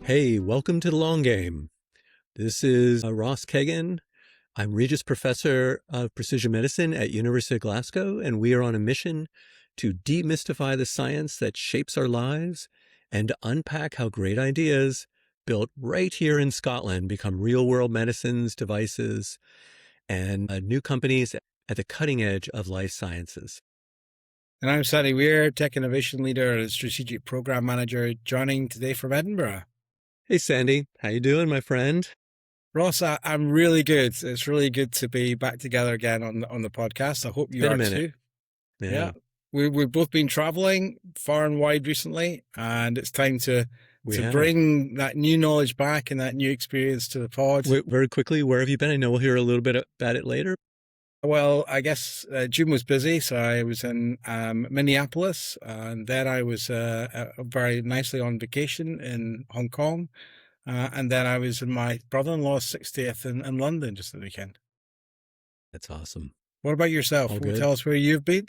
Hey, welcome to the long game. This is Ross Cagan. I'm Regis Professor of Precision Medicine at University of Glasgow, and we are on a mission to demystify the science that shapes our lives and to unpack how great ideas built right here in Scotland become real-world medicines, devices, and new companies at the cutting edge of life sciences. And I'm Sandy Weir, Tech Innovation Leader and Strategic Program Manager, joining today from Edinburgh. Hey, Sandy. How you doing, my friend? Ross, I'm really good. It's really good to be back together again on the podcast. I hope you Been a are minute. too. Yeah. We've both been traveling far and wide recently, and it's time to bring that new knowledge back and that new experience to the pod. Very quickly, where have you been? I know we'll hear a little bit about it later. Well, I guess June was busy, so I was in Minneapolis, and then I was very nicely on vacation in Hong Kong, and then I was in my brother-in-law's 60th in London just the weekend. That's awesome. What about yourself? Tell us where you've been.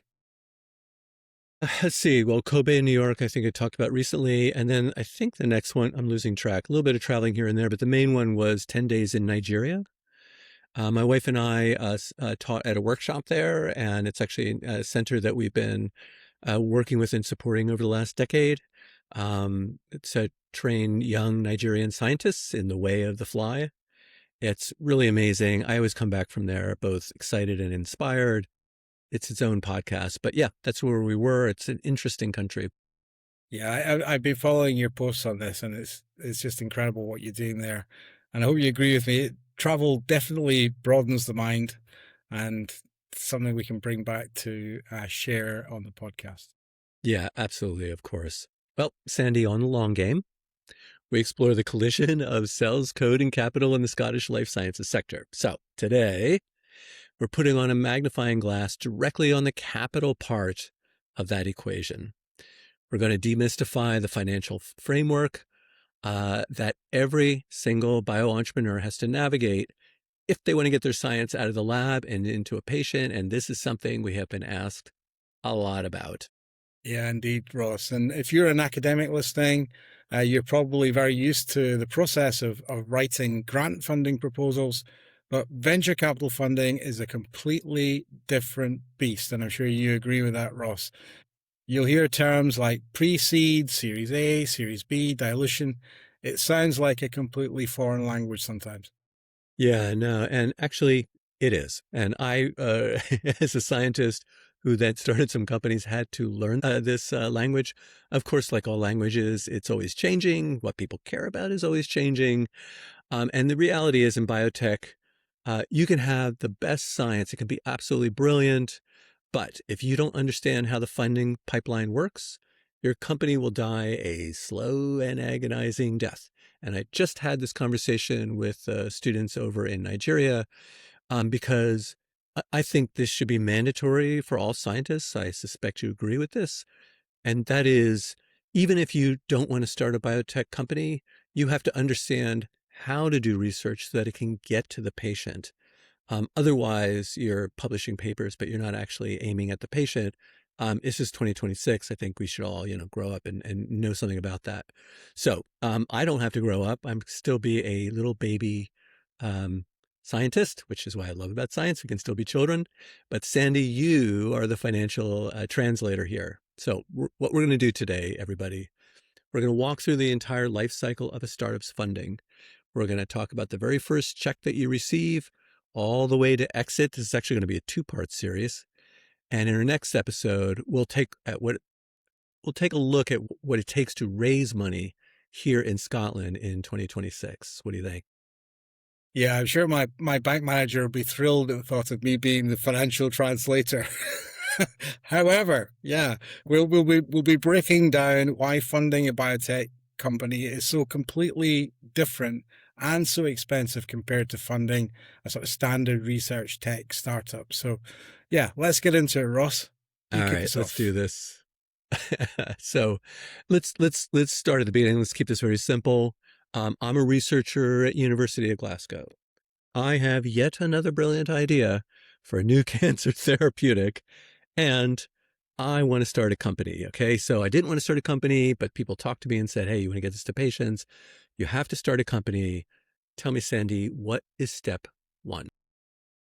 Let's see. Well, Kobe, New York, I think I talked about recently. And then I think the next one, I'm losing track, a little bit of traveling here and there, but the main one was 10 days in Nigeria. My wife and I taught at a workshop there, and it's actually a center that we've been working with and supporting over the last decade. It's to train young Nigerian scientists in the way of the fly. It's really amazing. I always come back from there both excited and inspired. It's its own podcast, but yeah, that's where we were. It's an interesting country. Yeah, I've been following your posts on this, and it's just incredible what you're doing there. And I hope you agree with me. Travel definitely broadens the mind, and something we can bring back to share on the podcast. Yeah, absolutely, of course. Well, Sandy, on the long game, we explore the collision of cells, code, and capital in the Scottish life sciences sector. So today, we're putting on a magnifying glass directly on the capital part of that equation. We're going to demystify the financial framework that every single bio-entrepreneur has to navigate if they want to get their science out of the lab and into a patient. And this is something we have been asked a lot about. Yeah, indeed, Ross. And if you're an academic listening, you're probably very used to the process of writing grant funding proposals. But venture capital funding is a completely different beast. And I'm sure you agree with that, Ross. You'll hear terms like pre-seed, Series A, Series B, dilution. It sounds like a completely foreign language sometimes. Yeah, no, and actually it is. And I, as a scientist who then started some companies, had to learn this language. Of course, like all languages, it's always changing. What people care about is always changing. And the reality is in biotech, you can have the best science. It can be absolutely brilliant. But if you don't understand how the funding pipeline works, your company will die a slow and agonizing death. And I just had this conversation with students over in Nigeria because I think this should be mandatory for all scientists. I suspect you agree with this. And that is, even if you don't want to start a biotech company, you have to understand how to do research so that it can get to the patient. Otherwise, you're publishing papers, but you're not actually aiming at the patient. It's just 2026. I think we should all, grow up and know something about that. So I don't have to grow up. I'm still be a little baby scientist, which is why I love about science. We can still be children. But Sandy, you are the financial translator here. So what we're going to do today, everybody, we're going to walk through the entire life cycle of a startup's funding. We're going to talk about the very first check that you receive, all the way to exit. This is actually going to be a two-part series. And in our next episode, we'll take a look at what it takes to raise money here in Scotland in 2026. What do you think? Yeah, I'm sure my bank manager will be thrilled at the thought of me being the financial translator. However, yeah, we'll be breaking down why funding a biotech company is so completely different and so expensive compared to funding a sort of standard research tech startup. So yeah, let's get into it, Ross. All right, let's do this. So let's start at the beginning. Let's keep this very simple. I'm a researcher at University of Glasgow. I have yet another brilliant idea for a new cancer therapeutic, and I want to start a company. Okay. So I didn't want to start a company, but people talked to me and said, hey, you want to get this to patients? You have to start a company. Tell me, Sandy, what is step one?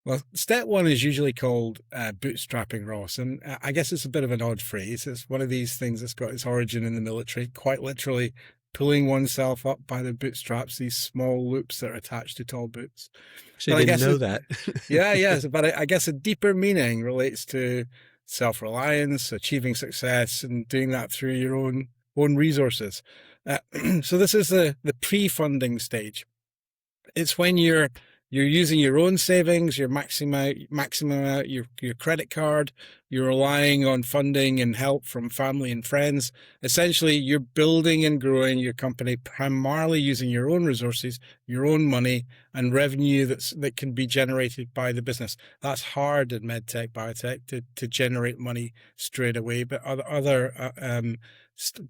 Well, step one is usually called bootstrapping, Ross. And I guess it's a bit of an odd phrase. It's one of these things that's got its origin in the military, quite literally pulling oneself up by the bootstraps, these small loops that are attached to tall boots. Actually, I But I didn't guess know that. yeah, yes, but I guess a deeper meaning relates to self-reliance, achieving success, and doing that through your own resources. So this is the pre-funding stage. It's when you're using your own savings, you're maximum out your credit card, you're relying on funding and help from family and friends. Essentially, you're building and growing your company primarily using your own resources, your own money, and revenue that can be generated by the business. That's hard in medtech, biotech to generate money straight away, but other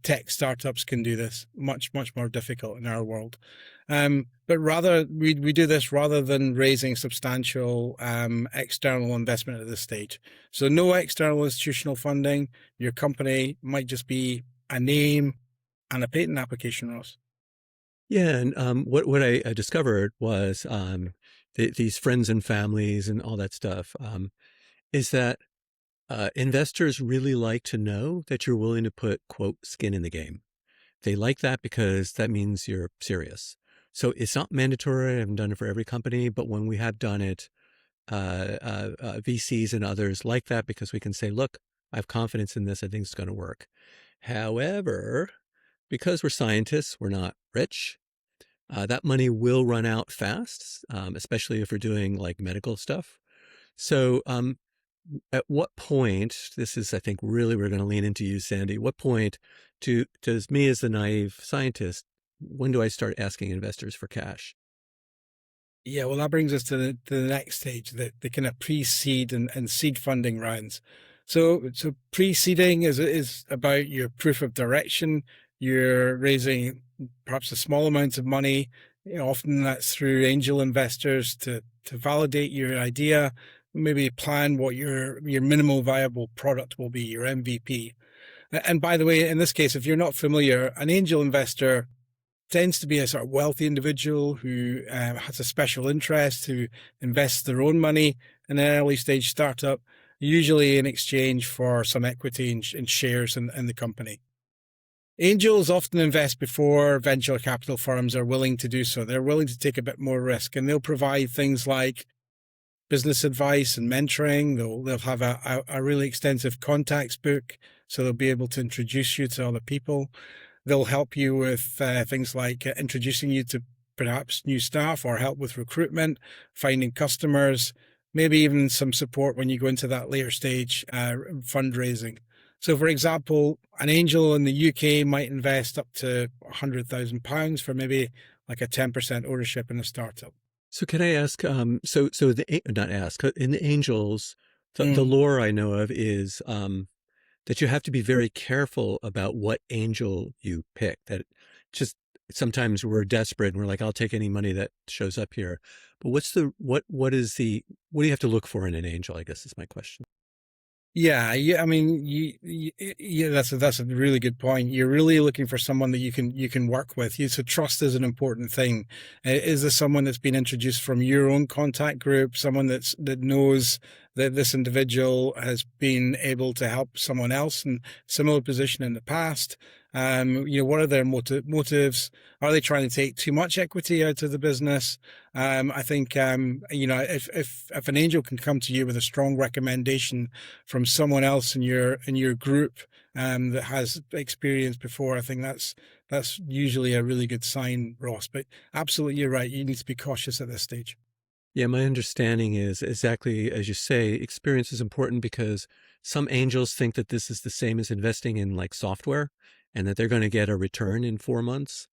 tech startups can do this. Much more difficult in our world. But rather, we do this rather than raising substantial external investment at this stage. So no external institutional funding. Your company might just be a name and a patent application, Ross. Yeah, and what I discovered was these friends and families and all that stuff is that investors really like to know that you're willing to put, quote, skin in the game. They like that because that means you're serious. So it's not mandatory. I haven't done it for every company, but when we have done it, VCs and others like that because we can say, look, I have confidence in this. I think it's going to work. However, because we're scientists, we're not rich. That money will run out fast, especially if we're doing like medical stuff. So at what point, this is, I think, really we're going to lean into you, Sandy. What point does me as the naive scientist, when do I start asking investors for cash? Yeah, well, that brings us to the next stage, the kind of pre-seed and seed funding rounds. So pre-seeding is about your proof of direction. You're raising perhaps a small amount of money. Often that's through angel investors to validate your idea, maybe plan what your minimal viable product will be, your MVP. And by the way, in this case, if you're not familiar, an angel investor tends to be a sort of wealthy individual who has a special interest, who invests their own money in an early stage startup, usually in exchange for some equity and shares in the company. Angels often invest before venture capital firms are willing to do so. They're willing to take a bit more risk, and they'll provide things like business advice and mentoring. They'll have a really extensive contacts book, so they'll be able to introduce you to other people. They'll help you with things like introducing you to perhaps new staff or help with recruitment, finding customers, maybe even some support when you go into that later stage fundraising. So, for example, an angel in the UK might invest up to £100,000 for maybe like a 10% ownership in a startup. So can I ask, so not ask, in the angels, the Mm. lore I know of is that you have to be very careful about what angel you pick. That just sometimes we're desperate and we're like, I'll take any money that shows up here. But what do you have to look for in an angel, I guess is my question. Yeah. I mean, yeah, that's a really good point. You're really looking for someone that you can work with. So trust is an important thing. Is this someone that's been introduced from your own contact group? Someone that knows that this individual has been able to help someone else in similar position in the past? What are their motives? Are they trying to take too much equity out of the business? I think if an angel can come to you with a strong recommendation from someone else in your group that has experience before, I think that's usually a really good sign, Ross. But absolutely, you're right. You need to be cautious at this stage. Yeah, my understanding is exactly as you say, experience is important because some angels think that this is the same as investing in like software and that they're going to get a return in 4 months.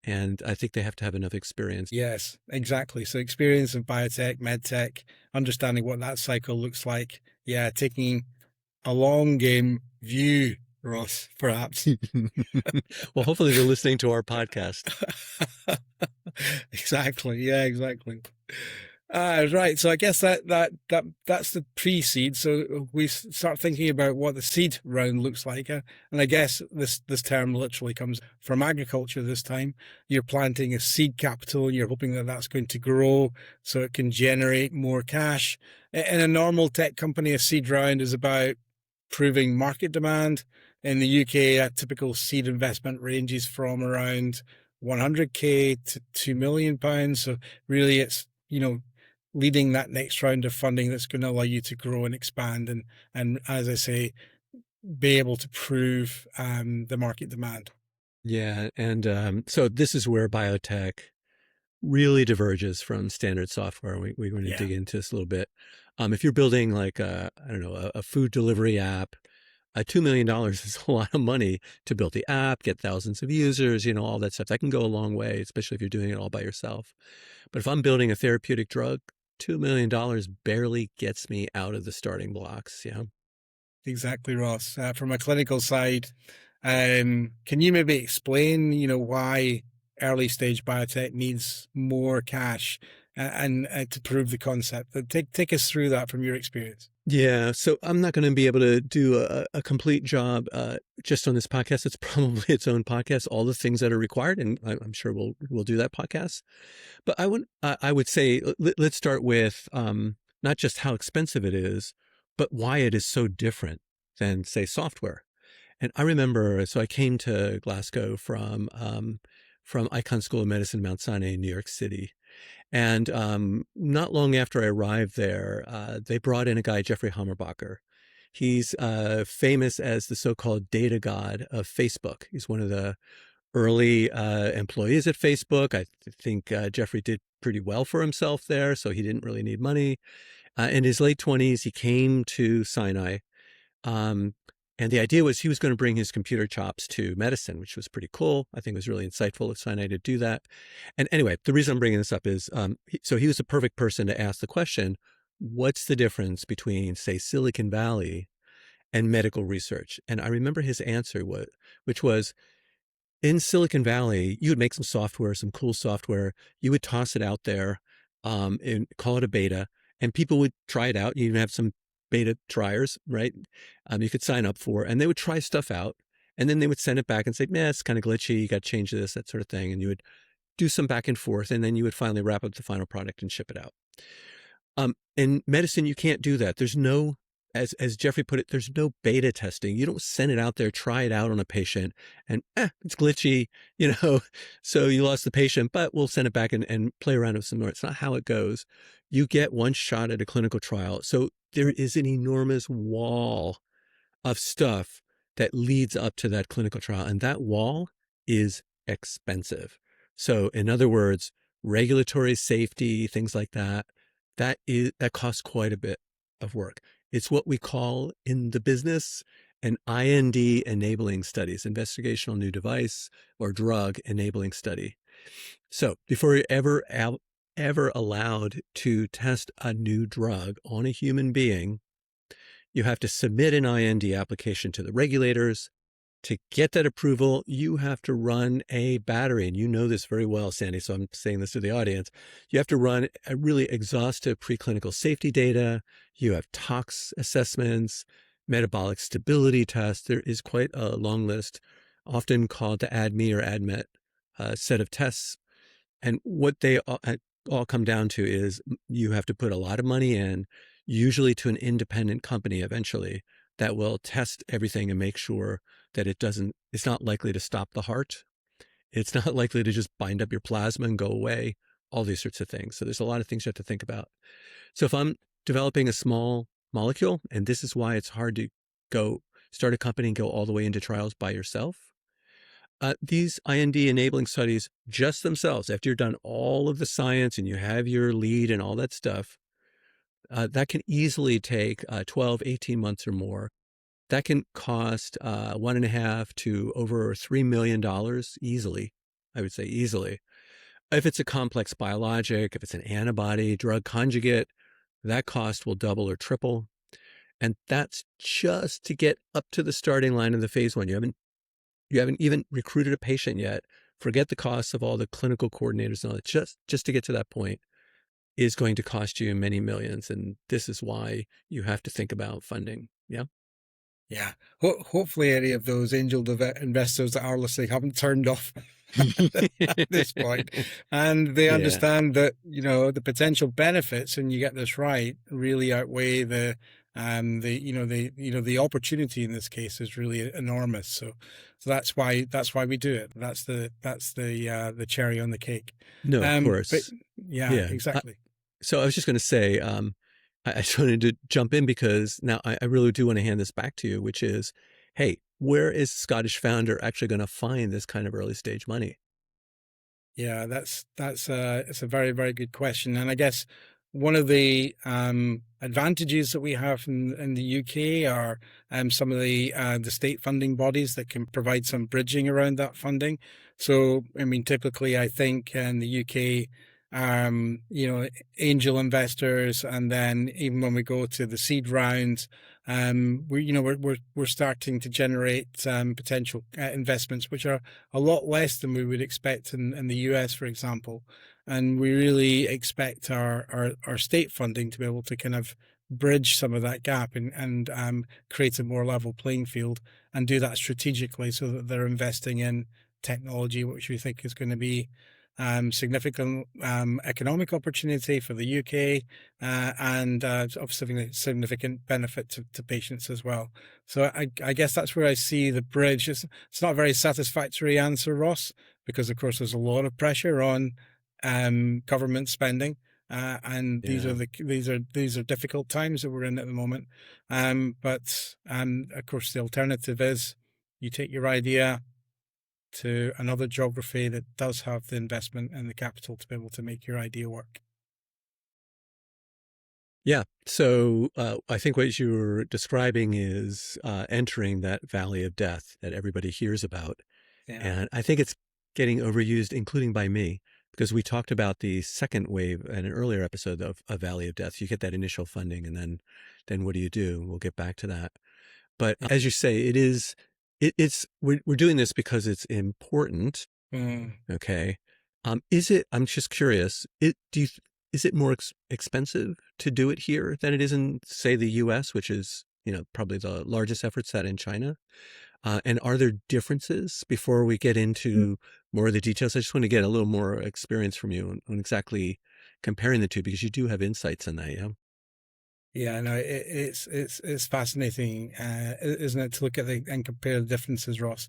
And I think they have to have enough experience. Yes, exactly. So experience of biotech, medtech, understanding what that cycle looks like. Yeah, taking a long game view, Ross, perhaps. Well, hopefully they're listening to our podcast. Exactly. Yeah, exactly. Right. So I guess that's the pre-seed. So we start thinking about what the seed round looks like, and I guess this term literally comes from agriculture. This time, you're planting a seed capital, and you're hoping that that's going to grow so it can generate more cash. In a normal tech company, a seed round is about proving market demand. In the UK, a typical seed investment ranges from around 100K to £2 million. So really, it's leading that next round of funding that's going to allow you to grow and expand and as I say, be able to prove the market demand. Yeah, and so this is where biotech really diverges from standard software. We're going to Yeah, dig into this a little bit. If you're building like I don't know, a food delivery app, $2 million is a lot of money to build the app, get thousands of users, all that stuff. That can go a long way, especially if you're doing it all by yourself. But if I'm building a therapeutic drug, $2 million barely gets me out of the starting blocks. Yeah. exactly, Ross. From a clinical side, can you maybe explain, why early stage biotech needs more cash and to prove the concept? Take us through that from your experience. Yeah, so I'm not going to be able to do a complete job just on this podcast. It's probably its own podcast, all the things that are required, and I'm sure we'll do that podcast. But I would say let's start with not just how expensive it is, but why it is so different than say software. And I remember, so I came to Glasgow from Icahn School of Medicine, Mount Sinai in New York City. And not long after I arrived there, they brought in a guy, Jeffrey Hammerbacher. He's famous as the so-called data god of Facebook. He's one of the early employees at Facebook. I think Jeffrey did pretty well for himself there, so he didn't really need money. In his late 20s, he came to Sinai. Um, and the idea was he was going to bring his computer chops to medicine, which was pretty cool. I think it was really insightful of Sinai to do that. And anyway, the reason I'm bringing this up is, so he was the perfect person to ask the question, what's the difference between, say, Silicon Valley and medical research? And I remember his answer, which was, in Silicon Valley, you would make some software, some cool software. You would toss it out there and call it a beta, and people would try it out. You even have some beta triers, right? You could sign up for, and they would try stuff out, and then they would send it back and say, "Man, it's kind of glitchy. You got to change this, that sort of thing." And you would do some back and forth, and then you would finally wrap up the final product and ship it out. In medicine, you can't do that. There's no, as Jeffrey put it, there's no beta testing. You don't send it out there, try it out on a patient, and it's glitchy, so you lost the patient, but we'll send it back and play around with some more. It's not how it goes. You get one shot at a clinical trial. So there is an enormous wall of stuff that leads up to that clinical trial, and that wall is expensive. So in other words, regulatory safety, things like that, that costs quite a bit of work. It's what we call in the business an IND enabling studies, investigational new device or drug enabling study. So before you're ever allowed to test a new drug on a human being, you have to submit an IND application to the regulators. To get that approval, you have to run a battery. And you know this very well, Sandy, so I'm saying this to the audience. You have to run a really exhaustive preclinical safety data. You have tox assessments, metabolic stability tests. There is quite a long list, often called the ADME or ADMET set of tests. And what they all come down to is you have to put a lot of money in, usually to an independent company eventually, that will test everything and make sure that it's not likely to stop the heart. It's not likely to just bind up your plasma and go away, all these sorts of things. So there's a lot of things you have to think about. So if I'm developing a small molecule, and this is why it's hard to go start a company and go all the way into trials by yourself, these IND enabling studies just themselves, after you've done all of the science and you have your lead and all that stuff, that can easily take 12, 18 months or more. That can cost 1.5 to over $3 million easily. I would say easily. If it's a complex biologic, if it's an antibody drug conjugate, that cost will double or triple. And that's just to get up to the starting line of the phase 1. You haven't even recruited a patient yet. Forget the costs of all the clinical coordinators and all that, just to get to that point. is going to cost you many millions. And this is why you have to think about funding. Yeah. Yeah. Hopefully, any of those angel investors that are listening haven't turned off at this point, and they Yeah. understand that the potential benefits, and you get this right, really outweigh the opportunity in this case is really enormous. So that's why we do it. That's the cherry on the cake. No, of But course. yeah, Yeah. exactly. So I was just going to say, I just wanted to jump in because now I really do want to hand this back to you, which is, hey, where is Scottish founder actually going to find this kind of early stage money? Yeah, it's a very, very good question. And I guess one of the advantages that we have in the UK are some of the state funding bodies that can provide some bridging around that funding. So, I mean, typically, I think in the UK, angel investors, and then even when we go to the seed rounds, we're starting to generate potential investments, which are a lot less than we would expect in the US, for example. And we really expect our state funding to be able to kind of bridge some of that gap and create a more level playing field and do that strategically so that they're investing in technology, which we think is going to be significant economic opportunity for the UK and of significant benefit to patients as well. So I guess that's where I see the bridge. It's not a very satisfactory answer, Ross, because of course there's a lot of pressure on government spending, and Yeah. these are difficult times that we're in at the moment. But of course the alternative is you take your idea to another geography that does have the investment and the capital to be able to make your idea work. Yeah. So I think what you're describing is entering that valley of death that everybody hears about. Yeah. And I think it's getting overused, including by me, because we talked about the second wave in an earlier episode of a Valley of Death. You get that initial funding, and then what do you do? We'll get back to that. But Yeah. as you say, it's we're doing this because it's important. Mm, Okay. Is it? I'm just curious. Is it more expensive to do it here than it is in, say, the U.S., which is probably the largest effort set in China? And are there differences before we get into more of the details? I just want to get a little more experience from you on exactly comparing the two, because you do have insights in that. Yeah. yeah, no, it's fascinating, isn't it, to look at and compare the differences, Ross?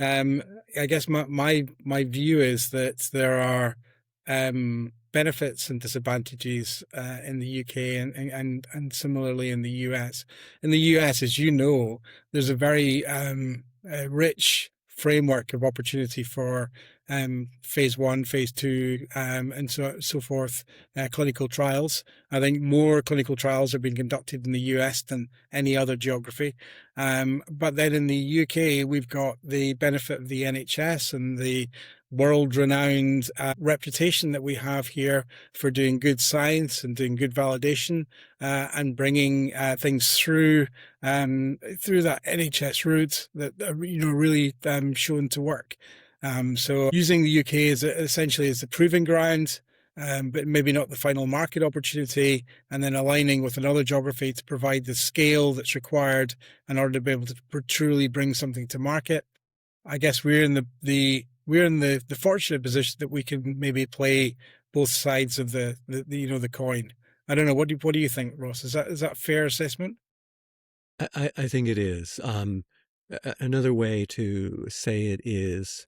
Um, I guess my view is that there are benefits and disadvantages in the UK and similarly in the US. In the US, as you know, there's a very rich framework of opportunity for phase one, phase two, and so forth, clinical trials. I think more clinical trials are being conducted in the US than any other geography. But then in the UK, we've got the benefit of the NHS and the world renowned reputation that we have here for doing good science and doing good validation and bringing things through that NHS route that really shown to work. So using the UK as essentially as the proving ground, but maybe not the final market opportunity, and then aligning with another geography to provide the scale that's required in order to be able to truly bring something to market. I guess we're in the fortunate position that we can maybe play both sides of the coin. I don't know. What do you think, Ross? Is that a fair assessment? I think it is. Another way to say it is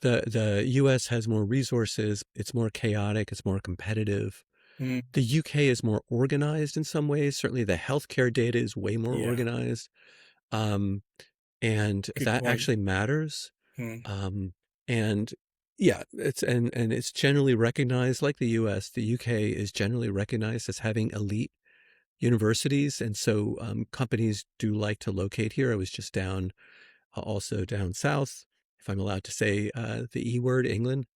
the U.S. has more resources. It's more chaotic. It's more competitive. Mm, The UK is more organized in some ways. Certainly, the healthcare data is way more yeah, organized, um, and good that point. actually matters. Mm, Um, and yeah, and it's generally recognized, like the US. The UK is generally recognized as having elite universities, and so companies do like to locate here. I was just also down south, if I'm allowed to say the E word, England,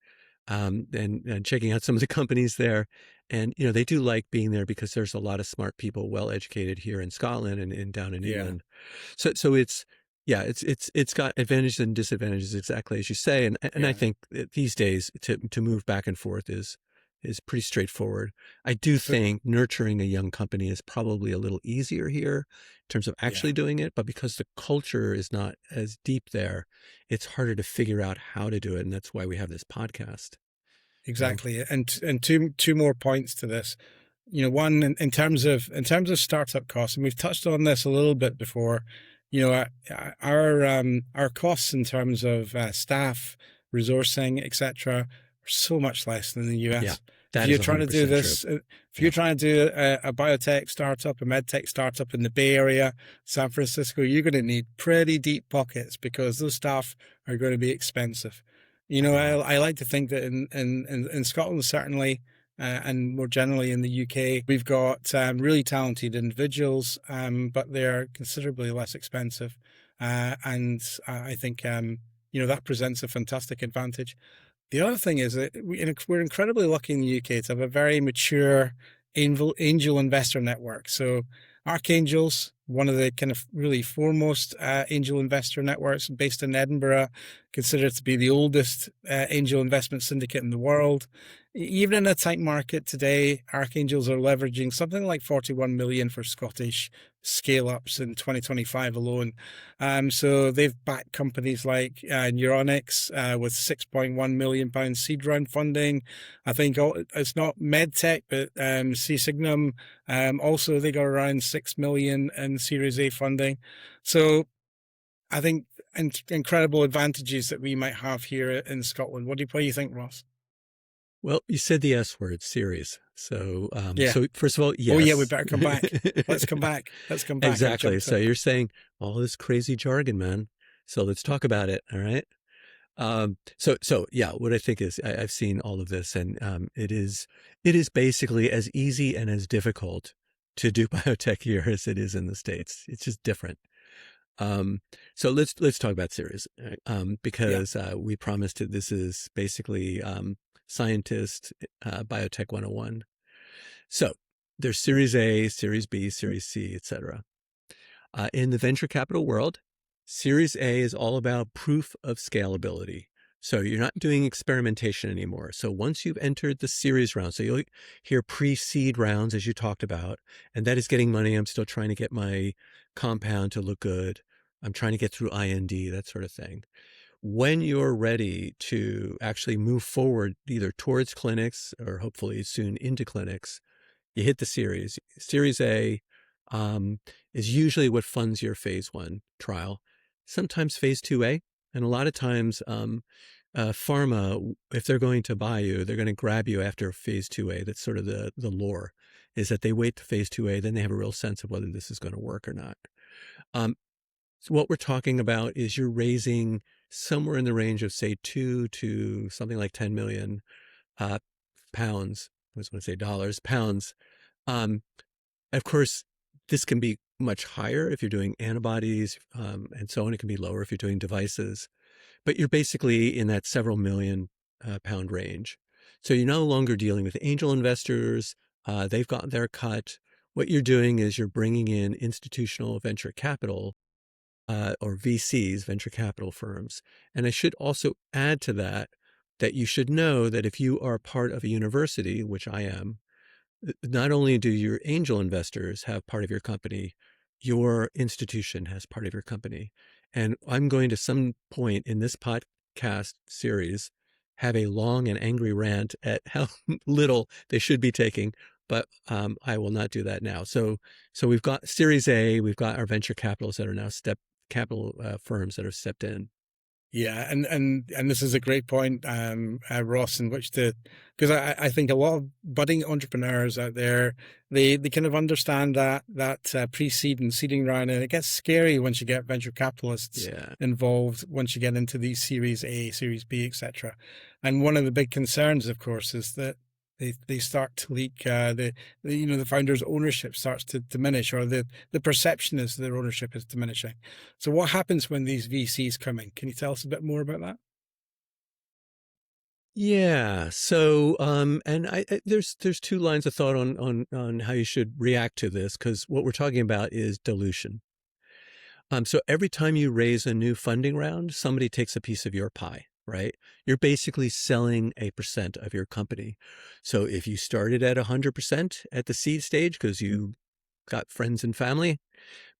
and checking out some of the companies there. And they do like being there because there's a lot of smart people, well educated here in Scotland and down in yeah, England. So it's yeah, it's got advantages and disadvantages exactly as you say. And I yeah. think that these days to move back and forth is is pretty straightforward. I do So think nurturing a young company is probably a little easier here in terms of yeah. actually doing it, but because the culture is not as deep there, it's harder to figure out how to do it, and that's why we have this podcast. You know? Exactly, and two more points to this. You know, one in terms of startup costs, and we've touched on this a little bit before. You know, our costs in terms of staff, resourcing, etc., are so much less than the Yeah, US. If that is you're trying to do 100% true. this, if Yeah, you're trying to do a biotech startup, a medtech startup in the Bay Area, San Francisco, you're going to need pretty deep pockets because those staff are going to be expensive. You know, yeah. I like to think that in Scotland, certainly, and more generally in the UK, we've got really talented individuals, but they're considerably less expensive. And I think, you know, that presents a fantastic advantage. The other thing is that we're incredibly lucky in the UK to have a very mature angel investor network. So Archangel's one of the kind of really foremost angel investor networks based in Edinburgh, considered to be the oldest angel investment syndicate in the world. Even in a tight market today, Archangels are leveraging something like 41 million for Scottish scale ups in 2025 alone. So they've backed companies like Neuronics with £6.1 million seed round funding. I think it's not medtech, but C Signum also they got around 6 million in Series A funding. So I think incredible advantages that we might have here in Scotland. What do you think, Ross? Well, you said the S word, series. So, Yeah. so first of all, Oh yeah, we yes. better come back. Let's come back. Let's come back. I've Exactly. jumped So in. you're saying all this crazy jargon, man. So let's talk about it. All right. So yeah, what I think is I've seen all of this, and it is basically as easy and as difficult to do biotech here as it is in the States. It's just different. Um, so let's talk about series, Yeah. because we promised it. This is basically scientist biotech 101. So there's Series A, Series B, Series C, etc. In the venture capital world, Series A is all about proof of scalability. So you're not doing experimentation anymore. So once you've entered the series round, so you'll hear pre-seed rounds as you talked about, and that is getting money. I'm still trying to get my compound to look good. I'm trying to get through IND, that sort of thing. When you're ready to actually move forward, either towards clinics or hopefully soon into clinics, you hit the series. Series A is usually what funds your phase 1 trial, sometimes phase 2A. And a lot of times, pharma, if they're going to buy you, they're going to grab you after phase 2A. That's sort of the lore, is that they wait to phase 2A, then they have a real sense of whether this is going to work or not. Um, so what we're talking about is you're raising somewhere in the range of, say, 2 to something like 10 million pounds. I was going to say dollars, pounds. Um, of course, this can be much higher if you're doing antibodies, and so on. It can be lower if you're doing devices, but you're basically in that several million pound range. So you're no longer dealing with angel investors. They've gotten their cut. What you're doing is you're bringing in institutional venture capital, or VCs, venture capital firms. And I should also add to that, that you should know that if you are part of a university, which I am, not only do your angel investors have part of your company, your institution has part of your company. And I'm going to some point in this podcast series have a long and angry rant at how little they should be taking, but I will not do that now. So we've got Series A, we've got our venture capitals that are now capital firms that have stepped in. Yeah, and this is a great point, Ross, in which to, because I think a lot of budding entrepreneurs out there, they kind of understand that pre-seed and seeding round, and it gets scary once you get venture capitalists Yeah. involved, once you get into these Series A, Series B, etc. And one of the big concerns, of course, is that they start to leak. You know, the founder's ownership starts to diminish, or the perception is their ownership is diminishing. So what happens when these VCs come in? Can you tell us a bit more about that? Yeah. So, and there's two lines of thought on how you should react to this, because what we're talking about is dilution. So every time you raise a new funding round, somebody takes a piece of your pie. right? You're basically selling a percent of your company. So if you started at 100% at the seed stage because you got friends and family,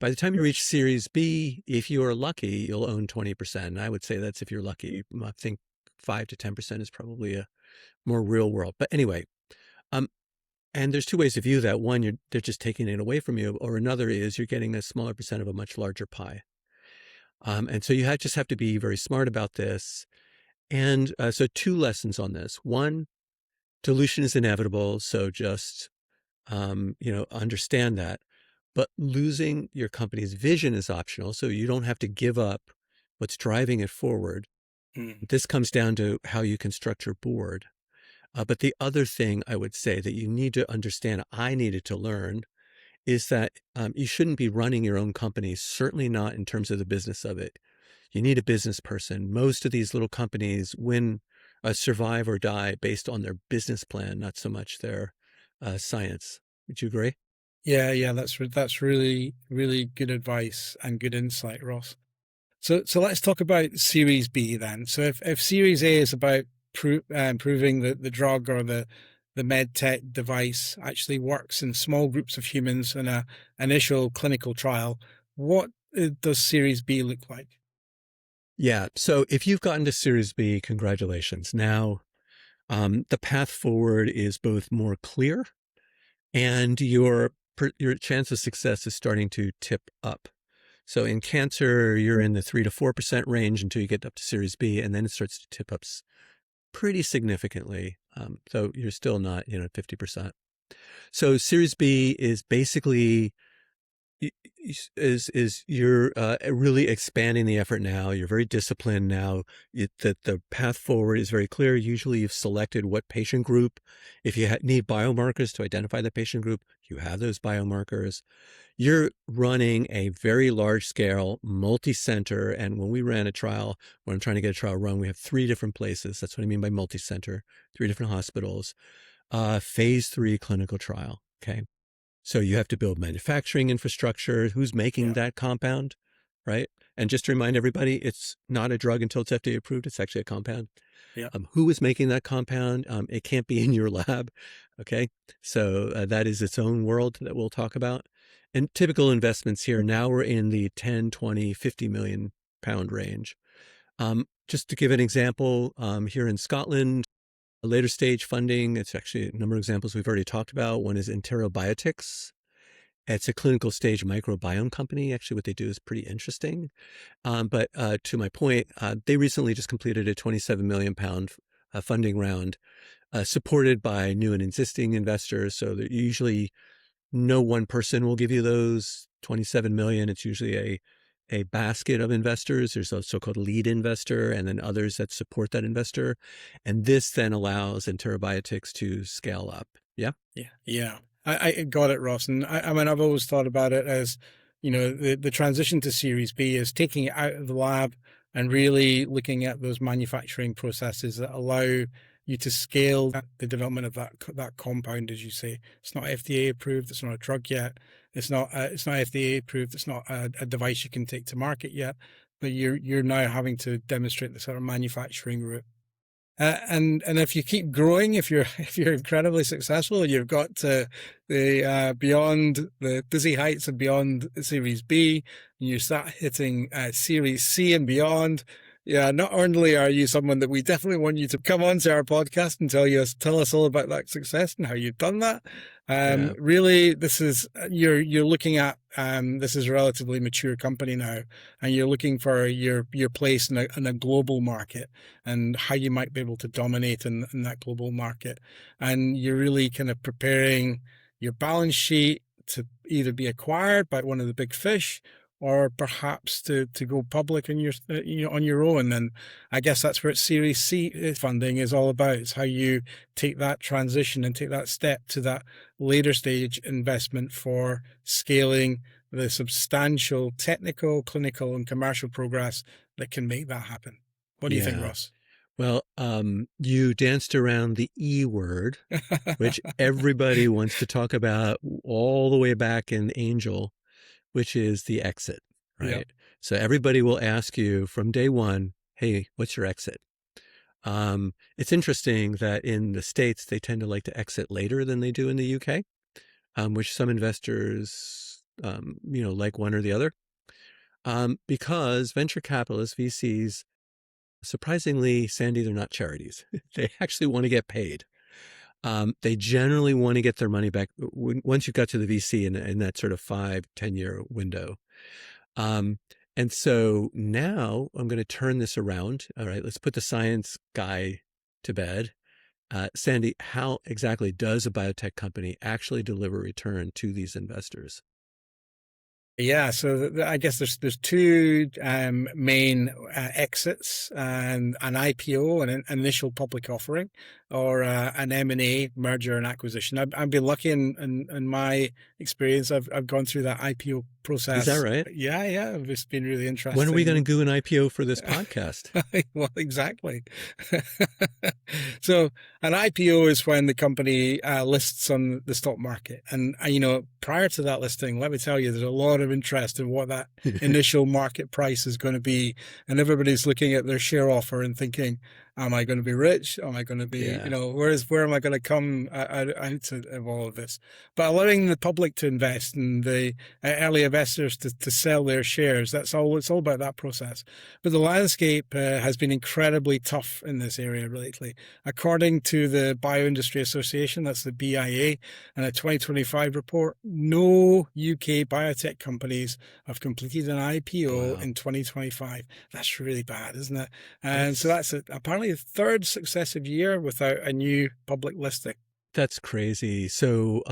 by the time you reach Series B, if you are lucky, you'll own 20%. And I would say that's if you're lucky. I think 5 to 10% is probably a more real world. But anyway, um, and there's two ways to view that. One, they're just taking it away from you, or another is you're getting a smaller percent of a much larger pie. And so just have to be very smart about this. And so two lessons on this. One, dilution is inevitable. So just, understand that. But losing your company's vision is optional. So you don't have to give up what's driving it forward. Mm. This comes down to how you construct your board. But the other thing I would say that you need to understand, I needed to learn, is that you shouldn't be running your own company, certainly not in terms of the business of it. You need a business person. Most of these little companies survive or die based on their business plan, not so much their science. Would you agree? Yeah, that's really, really good advice and good insight, Ross. So let's talk about Series B then. So if Series A is about proving that the drug or the med tech device actually works in small groups of humans in a initial clinical trial, what does Series B look like? Yeah. So if you've gotten to Series B, congratulations. Now, the path forward is both more clear and your chance of success is starting to tip up. So in cancer, you're in the 3 to 4% range until you get up to Series B, and then it starts to tip up pretty significantly. So you're still not, 50%. So Series B is basically you're really expanding the effort now. You're very disciplined now. That the path forward is very clear. Usually you've selected what patient group. If you need biomarkers to identify the patient group, you have those biomarkers. You're running a very large scale, multi-center. And when we ran a trial, when I'm trying to get a trial run, we have 3 different places. That's what I mean by multi-center, 3 different hospitals, phase 3 clinical trial. Okay. So you have to build manufacturing infrastructure. Who's making Yeah, that compound, right? And just to remind everybody, it's not a drug until it's FDA approved. It's actually a compound. yeah, Who is making that compound? It can't be in your lab. Okay. So that is its own world that we'll talk about. And typical investments here, now we're in the 10, 20, 50 million pound range. Just to give an example, here in Scotland, a later stage funding, it's actually a number of examples we've already talked about. One is Biotech. It's a clinical stage microbiome company. Actually, what they do is pretty interesting. But to my point, they recently just completed a 27 million pound funding round, supported by new and existing investors. So that usually no one person will give you those 27 million. It's usually a basket of investors. There's a so-called lead investor and then others that support that investor. And this then allows Biotech to scale up. Yeah. yeah. I got it, Ross. And I mean, I've always thought about it as, the transition to Series B is taking it out of the lab and really looking at those manufacturing processes that allow you to scale the development of that compound, as you say. It's not FDA approved. It's not a drug yet. It's not FDA approved. It's not a device you can take to market yet. But you're now having to demonstrate the sort of manufacturing route. And if you keep growing, if you're if you're incredibly successful, you've got to the beyond the dizzy heights and beyond Series B, and you start hitting Series C and beyond. Yeah, not only are you someone that we definitely want you to come on to our podcast and tell us all about that success and how you've done that. Yeah. Really, this is you're looking at this is a relatively mature company now, and you're looking for your place in a global market and how you might be able to dominate in that global market. And you're really kind of preparing your balance sheet to either be acquired by one of the big fish or perhaps to go public in on your own. And I guess that's what Series C funding is all about. It's how you take that transition and take that step to that later stage investment for scaling the substantial technical, clinical, and commercial progress that can make that happen. What do you think, Yeah. Ross? Well, you danced around the E word, which everybody wants to talk about all the way back in Angel, which is the exit, Yeah. right? So everybody will ask you from day one, hey, what's your exit? It's interesting that in the States, they tend to like to exit later than they do in the UK, which some investors, like one or the other, because venture capitalists, VCs, surprisingly, Sandy, they're not charities. They actually want to get paid. They generally want to get their money back once you've got to the VC in that sort of 5-10 year window. Um, and so now I'm going to turn this around. All right, let's put the science guy to bed. Sandy, how exactly does a biotech company actually deliver return to these investors? Yeah, so I guess there's two main exits, and an IPO, an initial public offering, or an M&A, merger and acquisition. I've been lucky in my experience. I've gone through that IPO Is that process. right? Yeah, yeah, it's been really When are we going interesting. to do an IPO for this podcast? Well, exactly. So an IPO is when the company lists on the stock market. And, prior to that listing, let me tell you, there's a lot of interest in what that initial market price is going to be. And everybody's looking at their share offer and thinking, am I going to be rich? Am I going to be, Yeah. where am I going to come out of all of this? But allowing the public to invest and the early investors to sell their shares, it's all about that process. But the landscape has been incredibly tough in this area lately. According to the Bioindustry Association, that's the BIA, and a 2025 report, no UK biotech companies have completed an IPO Wow. in 2025. That's really bad, isn't it? And so That's that's apparently the third successive year without a new public listing that's crazy. So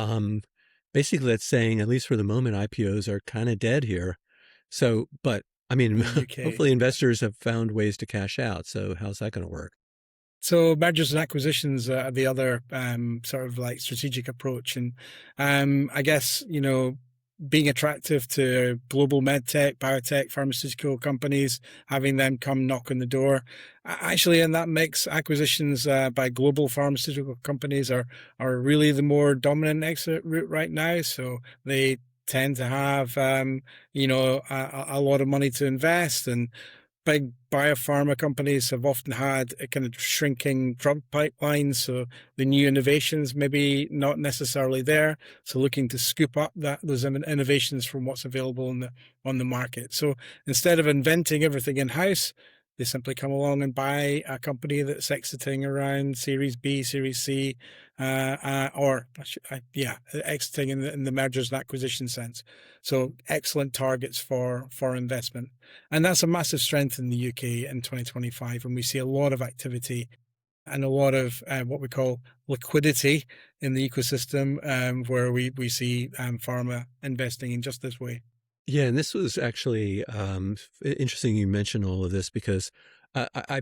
basically that's saying, at least for the moment, IPOs are kind of dead here. So, but I in mean, the UK. hopefully investors have found ways to cash out. So how's that going to work? So mergers and acquisitions are the other sort of like strategic approach, and I guess being attractive to global medtech, biotech, pharmaceutical companies, having them come knock on the door. Actually, in that mix, acquisitions by global pharmaceutical companies are really the more dominant exit route right now. So they tend to have a lot of money to invest, and big biopharma companies have often had a kind of shrinking drug pipelines, so the new innovations maybe not necessarily there. So looking to scoop up those innovations from what's available on the market. So instead of inventing everything in house, they simply come along and buy a company that's exiting around Series B, Series C, exiting in the mergers and acquisition sense. So excellent targets for investment. And that's a massive strength in the UK in 2025. And we see a lot of activity and a lot of what we call liquidity in the ecosystem, where we see pharma investing in just this way. Yeah, and this was actually interesting you mentioned all of this because I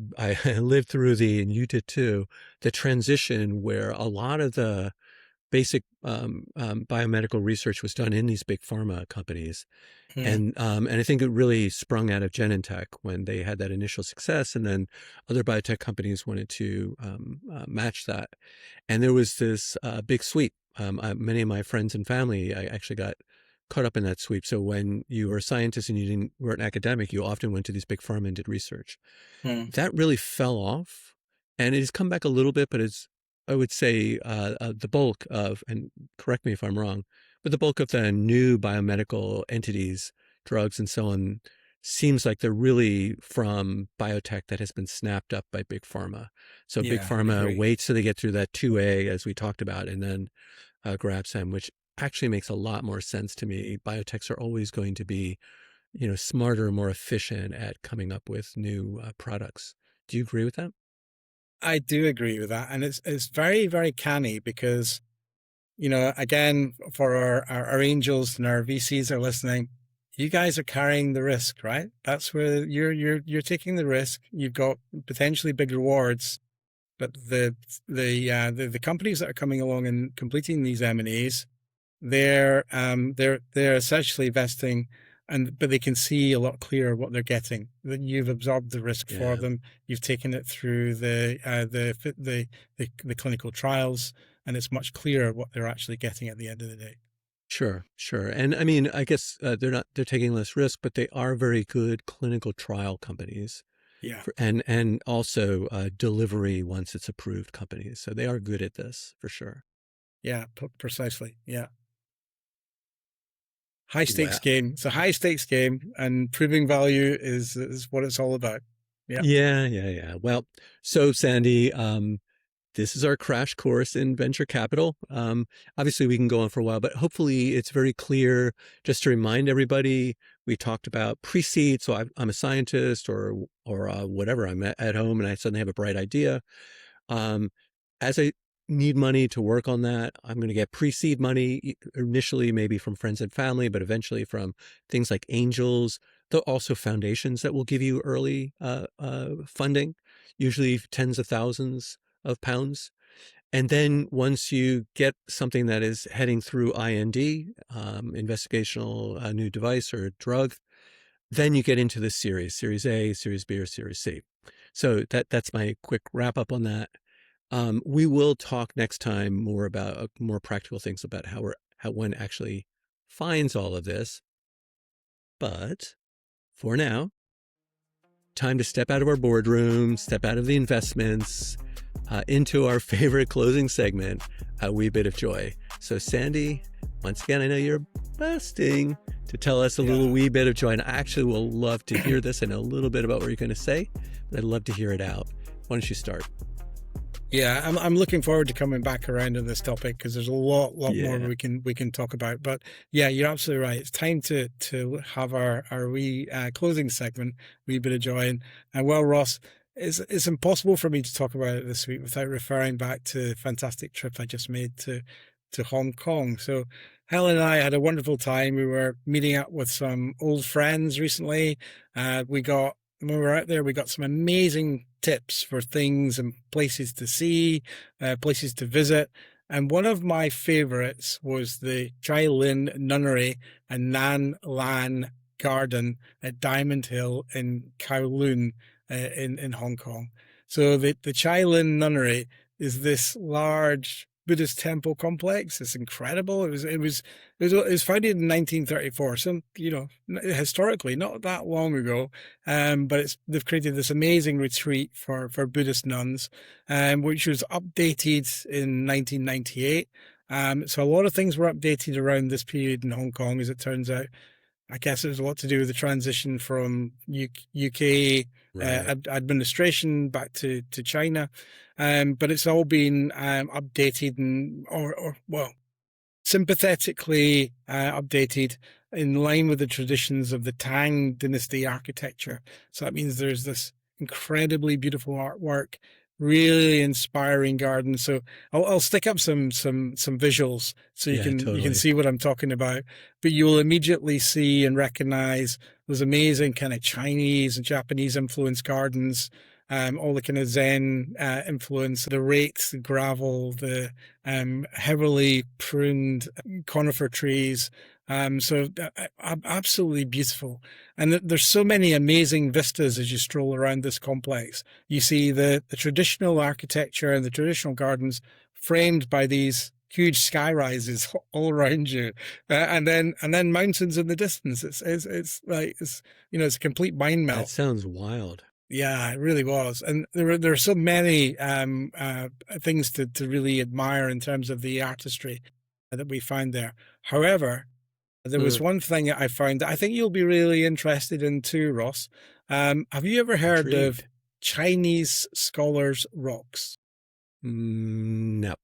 lived through and you did too, the transition where a lot of the basic biomedical research was done in these big pharma companies. Hmm. And I think it really sprung out of Genentech when they had that initial success, and then other biotech companies wanted to match that. And there was this big sweep. Many of my friends and family, I actually got caught up in that sweep. So when you were a scientist and weren't an academic, you often went to these big pharma and did research. Hmm. That really fell off, and it has come back a little bit, but I would say, the bulk of, and correct me if I'm wrong, but the bulk of the new biomedical entities, drugs and so on, seems like they're really from biotech that has been snapped up by big pharma. So big Yeah, I'd pharma agree. waits till they get through that 2A, as we talked about, and then grabs them, which actually makes a lot more sense to me. Biotechs are always going to be, smarter, more efficient at coming up with new products. Do you agree with that? I do agree with that. And it's very, very canny because, again, for our angels and our VCs are listening, you guys are carrying the risk, right? That's where you're taking the risk. You've got potentially big rewards, but the companies that are coming along and completing these M&As, they're essentially vesting, but they can see a lot clearer what they're getting. That you've absorbed the risk for Yeah. them. You've taken it through the clinical trials, and it's much clearer what they're actually getting at the end of the day. Sure, sure. And I mean, I guess they're taking less risk, but they are very good clinical trial companies. Yeah. and also delivery once it's approved companies. So they are good at this for sure. Yeah. Precisely. Yeah. High stakes Wow. game. It's a high stakes game, and proving value is what it's all about. Yeah. Yeah, yeah, yeah. Well, so Sandy, this is our crash course in venture capital. Obviously, we can go on for a while, but hopefully it's very clear. Just to remind everybody, we talked about pre-seed. So I'm a scientist or whatever. I'm at home and I suddenly have a bright idea. Um, as I need money to work on that, I'm going to get pre-seed money initially, maybe from friends and family, but eventually from things like angels, though also foundations that will give you early funding, usually tens of thousands of pounds. And then once you get something that is heading through IND, investigational new device or drug, then you get into this series A, series B, or series C. So that's my quick wrap up on that. We will talk next time more about more practical things about how one actually finds all of this. But for now, time to step out of our boardroom, step out of the investments, into our favorite closing segment, a wee bit of joy. So Sandy, once again, I know you're busting to tell us a little wee bit of joy, and I actually will love to hear this. I know a little bit about what you're going to say, but I'd love to hear it out. Why don't you start? Yeah, I'm looking forward to coming back around on this topic because there's a lot more we can talk about. But yeah, you're absolutely right. It's time to have our wee closing segment, wee bit of joy. And well, Ross, it's impossible for me to talk about it this week without referring back to the fantastic trip I just made to Hong Kong. So Helen and I had a wonderful time. We were meeting up with some old friends recently. When we were out there, we got some amazing tips for things and places to see, places to visit. And one of my favorites was the Chai Lin Nunnery and Nan Lan Garden at Diamond Hill in Kowloon in Hong Kong. So the Chai Lin Nunnery is this large Buddhist temple complex. It's incredible. It was founded in 1934. So, historically, not that long ago. But they've created this amazing retreat for Buddhist nuns, which was updated in 1998. So a lot of things were updated around this period in Hong Kong, as it turns out. I guess it was a lot to do with the transition from UK Right. administration back to China. But it's all been updated or sympathetically updated in line with the traditions of the Tang dynasty architecture. So that means there's this incredibly beautiful artwork, really inspiring garden. So I'll stick up some visuals so Yeah, you can totally. see what I'm talking about. But you will immediately see and recognize those amazing kind of Chinese and Japanese influenced gardens. All the kind of Zen influence, the rakes, the gravel, the heavily pruned conifer trees. Absolutely beautiful. And there's so many amazing vistas as you stroll around this complex. You see the traditional architecture and the traditional gardens framed by these huge sky rises all around you, and then mountains in the distance. It's like it's a complete mind That melt. sounds wild. Yeah, it really was, and there are so many things to really admire in terms of the artistry that we find there. However, there was one thing that I found that I think you'll be really interested in too, Ross. Have you ever heard of Intrigued. Chinese scholars' rocks? No.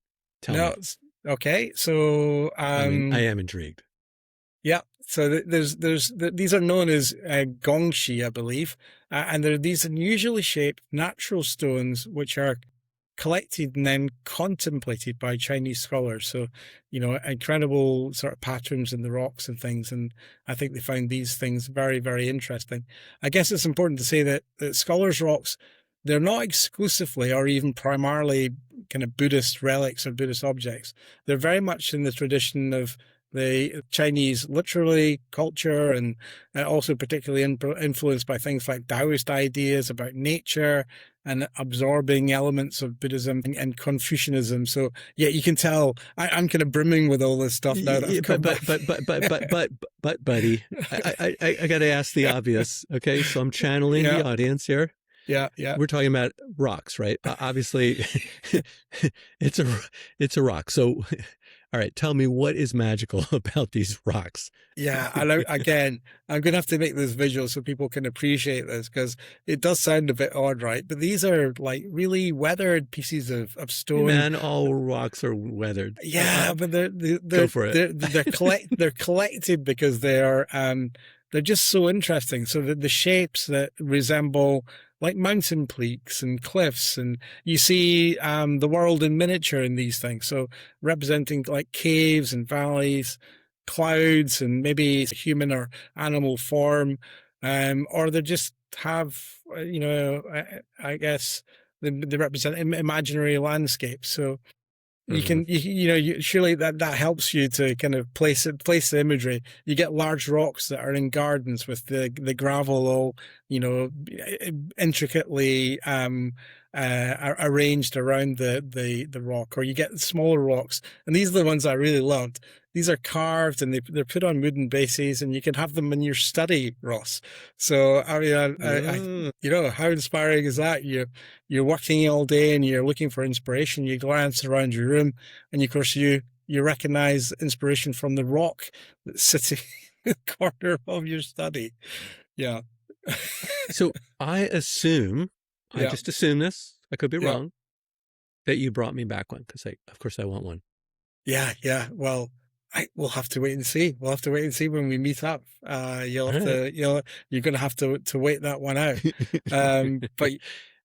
Tell No, me. okay. So, I am intrigued. yeah. So these are known as gongxi, I believe, and they're these unusually shaped natural stones which are collected and then contemplated by Chinese scholars. So, incredible sort of patterns in the rocks and things. And I think they found these things very, very interesting. I guess it's important to say that scholars' rocks, they're not exclusively or even primarily kind of Buddhist relics or Buddhist objects. They're very much in the tradition of the Chinese literary culture, and also particularly influenced by things like Taoist ideas about nature and absorbing elements of Buddhism and Confucianism. So yeah, you can tell I'm kind of brimming with all this stuff now that I've come back. Buddy, I got to ask the obvious. Okay, so I'm channeling Yeah, the audience here. Yeah, yeah. We're talking about rocks, right? Obviously, it's a it's a rock. So, all right, tell me what is magical about these rocks? Yeah, again, I'm going to have to make this visual so people can appreciate this because it does sound a bit odd, right? But these are like really weathered pieces of Hey, stone. man, all rocks are weathered. Yeah, but Go for it. they're collected because they're just so interesting. So the shapes that resemble like mountain peaks and cliffs, and you see the world in miniature in these things. So representing like caves and valleys, clouds, and maybe human or animal form, or they just have I guess they represent imaginary landscapes. So you Mhm. can surely that helps you to kind of place the imagery. You get large rocks that are in gardens with the gravel all intricately arranged around the rock, or you get smaller rocks, and these are the ones I really loved. These are carved and they're put on wooden bases, and you can have them in your study, Ross. So I mean, Mm. how inspiring is that? You're working all day and you're looking for inspiration. You glance around your room, and of course you recognize inspiration from the rock that's sitting in the corner of your study. Yeah. So I Yeah. just assume this, I could be Yeah. wrong, that you brought me back one because of course, I want one. Yeah. Yeah. Well, we'll have to wait and see. We'll have to wait and see when we meet up. You'll All have right. to, you're going to have to wait that one out. I But think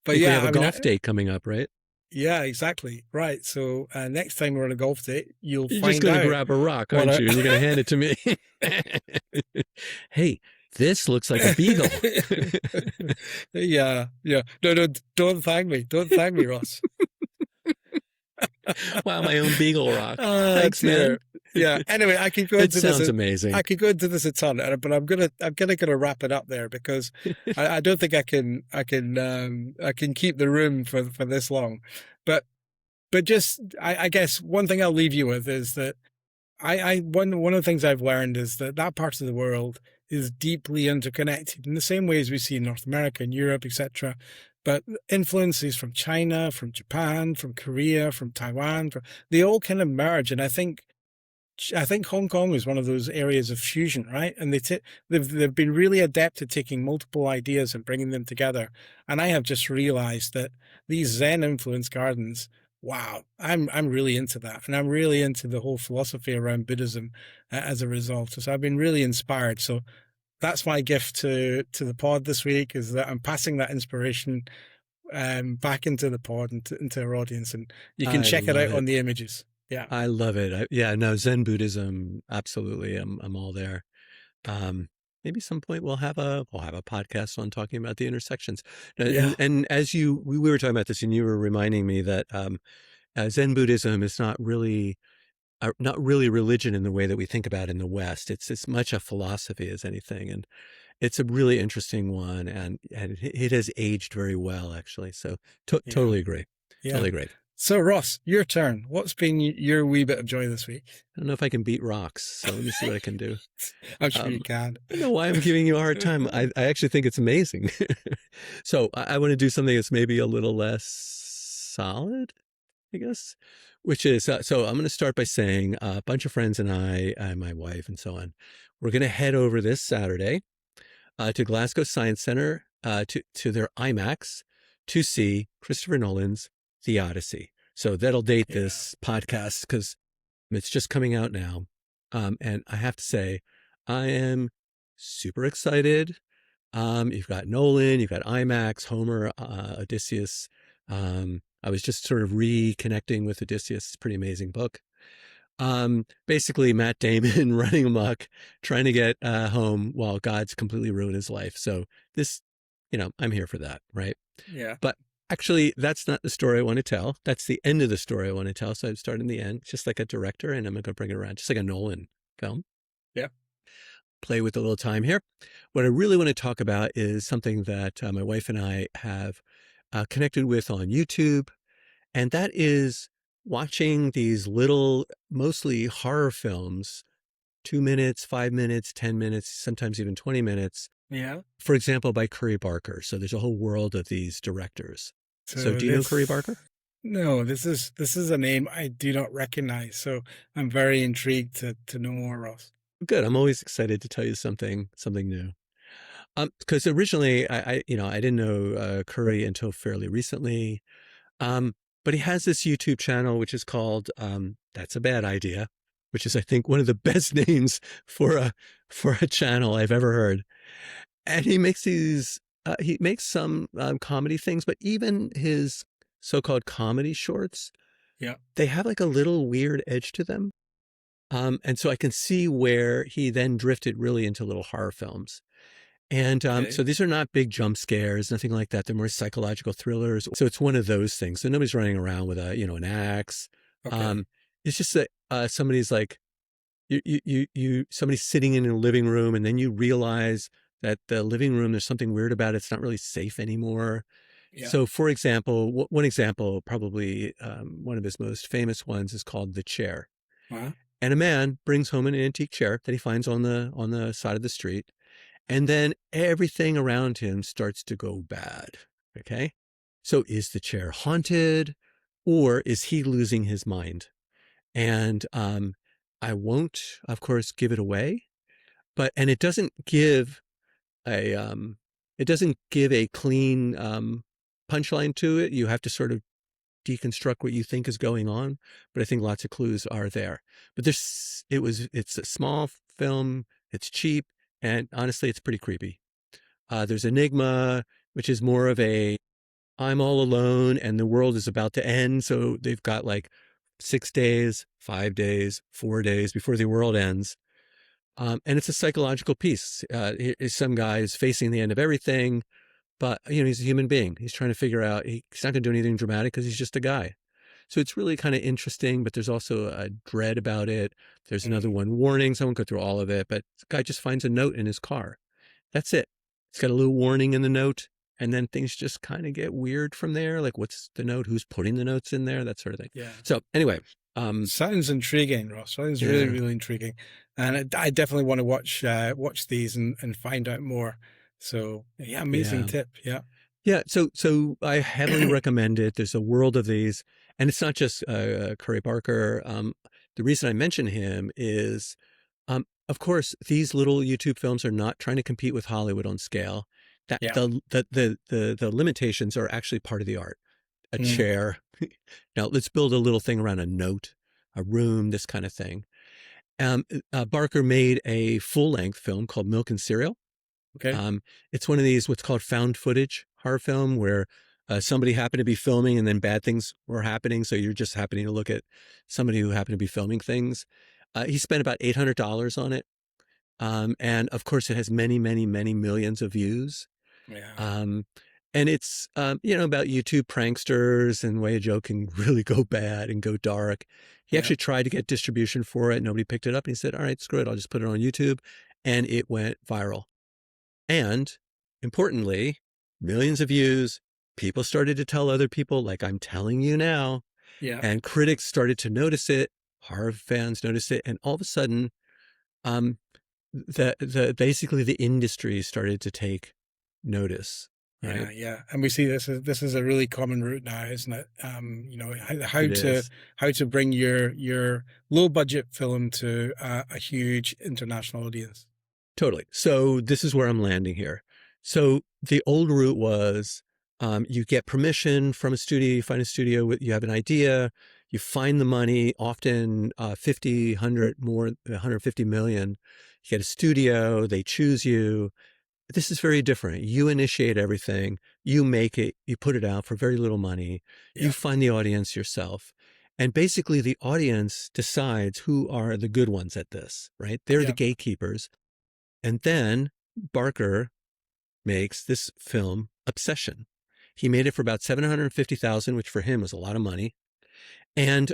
we yeah, have a I mean, golf date coming up, right? yeah, exactly. Right. So next time we're on a golf date, you'll You're just find going to out grab a rock, what aren't I, you? And you're going to hand it to me. Hey, this looks like a beagle. yeah, yeah. No, no, don't thank me. Don't thank me, Ross. Wow, my own beagle rock. Oh Thanks, man. dear. Yeah. Anyway, It sounds amazing. I could go into this a ton, but I'm gonna wrap it up there because I don't think I can keep the room for this long. But just I guess one thing I'll leave you with is that one of the things I've learned is that that part of the world is deeply interconnected in the same way as we see in North America and Europe, etc. But influences from China, from Japan, from Korea, from Taiwan, they all kind of merge. And I think Hong Kong is one of those areas of fusion, right? And they've been really adept at taking multiple ideas and bringing them together. And I have just realized that these Zen influenced gardens, wow, I'm really into that, and I'm really into the whole philosophy around Buddhism as a result. So I've been really inspired. So that's my gift to the pod this week, is that I'm passing that inspiration back into the pod and into our audience, and you can I check it love out on it. the images. Yeah, I love it. Yeah, no, Zen Buddhism, absolutely. I'm all there. Um, Maybe some point we'll have a podcast on talking about the intersections. yeah, And as we were talking about this, and you were reminding me that Zen Buddhism is not really religion in the way that we think about in the West. It's as much a philosophy as anything, and it's a really interesting one, and it has aged very well, actually. So yeah, totally agree. yeah. Totally agree. So Ross, your turn. What's been your wee bit of joy this week? I don't know if I can beat rocks, so let me see what I can do. I'm sure you Um, can. I don't know why I'm giving you a hard time. I actually think it's amazing. So I want to do something that's maybe a little less solid, I guess, which is so I'm going to start by saying a bunch of friends and I, and my wife and so on, we're going to head over this Saturday to Glasgow Science Center to their IMAX to see Christopher Nolan's The Odyssey. So that'll date Yeah, this podcast because it's just coming out now. And I have to say, I am super excited. You've got Nolan, you've got IMAX, Homer, Odysseus. I was just sort of reconnecting with Odysseus. It's a pretty amazing book. Basically Matt Damon running amok, trying to get home while God's completely ruined his life. So this, I'm here for that, right? yeah, But actually, that's not the story I want to tell. That's the end of the story I want to tell. So I'd start in the end, just like a director, and I'm going to bring it around, just like a Nolan film. yeah, Play with a little time here. What I really want to talk about is something that my wife and I have connected with on YouTube, and that is watching these little, mostly horror films, 2 minutes, 5 minutes, 10 minutes, sometimes even 20 minutes, Yeah. For example, by Curry Barker. So there's a whole world of these directors. So So do you know Curry Barker? this, no, this is a name I do not recognize. So I'm very intrigued to know more, Ross. Good. I'm always excited to tell you something new. Because originally I didn't know Curry until fairly recently. But he has this YouTube channel which is called That's a Bad Idea, which is I think one of the best names for a channel I've ever heard. And he makes some comedy things, but even his so-called comedy shorts, Yeah. they have like a little weird edge to them. And so I can see where he then drifted really into little horror films. And Okay. so these are not big jump scares, nothing like that. They're more psychological thrillers. So it's one of those things. So nobody's running around with an axe. Okay. Um, it's just that somebody's like somebody's sitting in a living room, and then you realize that the living room, there's something weird about it. It's not really safe anymore. Yeah. So, for example, one example, probably one of his most famous ones, is called The Chair. Wow. And a man brings home an antique chair that he finds on the side of the street, and then everything around him starts to go bad. Okay, so is the chair haunted, or is he losing his mind? And I won't, of course, give it away, and a it doesn't give a clean punchline to it. You have to sort of deconstruct what you think is going on, but I think lots of clues are there. But it's a small film, it's cheap, and honestly, it's pretty creepy. There's Enigma, which is more of a I'm all alone and the world is about to end. So they've got like 6 days, 5 days, 4 days before the world ends. And it's a psychological piece. Some guy is facing the end of everything, but he's a human being. He's trying to figure out, he's not going to do anything dramatic because he's just a guy. So it's really kind of interesting, but there's also a dread about it. There's another Mm. one, warning. Someone go through all of it, but the guy just finds a note in his car. That's it. It's got a little warning in the note, and then things just kind of get weird from there. Like, what's the note? Who's putting the notes in there? That sort of thing. Yeah. So anyway, Sounds intriguing, Ross. Sounds really, yeah, really intriguing, and I definitely want to watch these and find out more. So yeah, amazing yeah. tip. Yeah. Yeah, so I heavily recommend it. There's a world of these, and it's not just Curry Barker. The reason I mention him is, of course, these little YouTube films are not trying to compete with Hollywood on scale. That Yeah. the limitations are actually part of the art. A Mm. chair. Now let's build a little thing around a note, a room, this kind of thing. Barker made a full length film called Milk and Cereal. Okay. Um, it's one of these what's called found footage horror film where somebody happened to be filming and then bad things were happening. So you're just happening to look at somebody who happened to be filming things. He spent about $800 on it. And of course, it has many, many, many millions of views. Yeah. Um, and it's, about YouTube pranksters and way a joke can really go bad and go dark. He Yeah. actually tried to get distribution for it. Nobody picked it up. And he said, all right, screw it. I'll just put it on YouTube. And it went viral. And importantly, millions of views. People started to tell other people, like I'm telling you now. Yeah. And critics started to notice it. Horror fans noticed it. And all of a sudden, um, basically the industry started to take notice, Yeah, right? yeah, and we see this is a really common route now, isn't it? How It to is. bring your low budget film to a huge international audience. Totally. So this is where I'm landing here. So the old route was you get permission from a studio, you find a studio, you have an idea, you find the money, often 50, 100, more, 150 million. You get a studio, they choose you. This is very different. You initiate everything, you make it, you put it out for very little money, you Yeah, find the audience yourself. And basically, the audience decides who are the good ones at this, right? They're the yeah, gatekeepers. And then Barker makes this film Obsession. He made it for about 750,000, which for him was a lot of money. And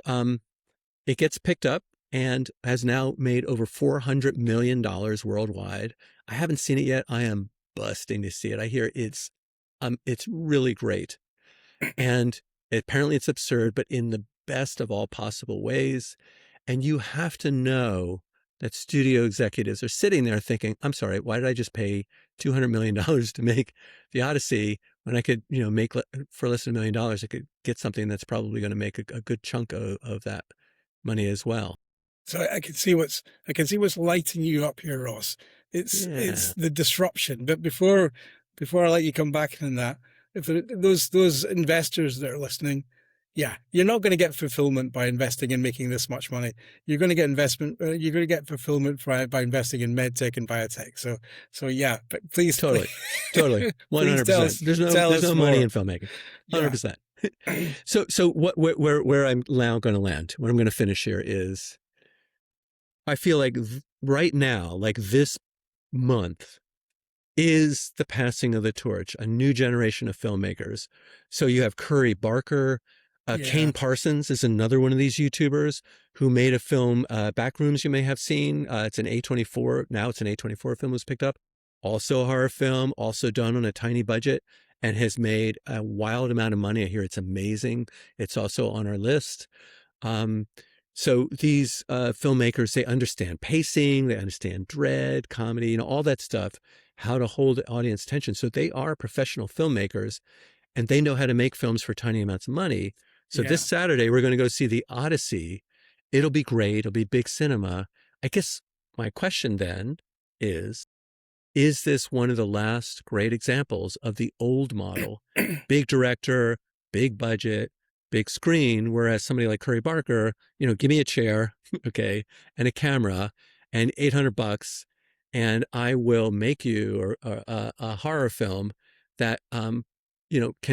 it gets picked up and has now made over $400 million worldwide. I haven't seen it yet. I am busting to see it. I hear it's really great. And apparently it's absurd, but in the best of all possible ways. And you have to know that studio executives are sitting there thinking, I'm sorry, why did I just pay $200 million to make the Odyssey when I could, make for less than $1 million, I could get something that's probably going to make a good chunk of that money as well. So I can see what's lighting you up here, Ross. It's Yeah, the disruption. But before I let you come back on that, if those investors that are listening, yeah, you're not going to get fulfillment by investing in making this much money. You're going to get investment. You're going to get fulfillment by investing in medtech and biotech. So yeah, but please, totally, totally, please tell 100%. us There's no money more. in filmmaking, Yeah, 100%. So where I'm now going to land, what I'm going to finish here is, I feel like right now, like this month, is the passing of the torch, a new generation of filmmakers. So you have Curry Barker. yeah, Kane Parsons is another one of these YouTubers who made a film, Backrooms, you may have seen. It's an A24. Now it's an A24 film, was picked up. Also a horror film, also done on a tiny budget, and has made a wild amount of money. I hear it's amazing. It's also on our list. Um, so these filmmakers, they understand pacing, they understand dread, comedy, all that stuff, how to hold the audience attention. So they are professional filmmakers, and they know how to make films for tiny amounts of money. So this yeah. Saturday, we're going to go see The Odyssey. It'll be great. It'll be big cinema. I guess my question then is this one of the last great examples of the old model? Big director, big budget, big screen, whereas somebody like Curry Barker, give me a chair, okay, and a camera and $800, and I will make you a horror film that can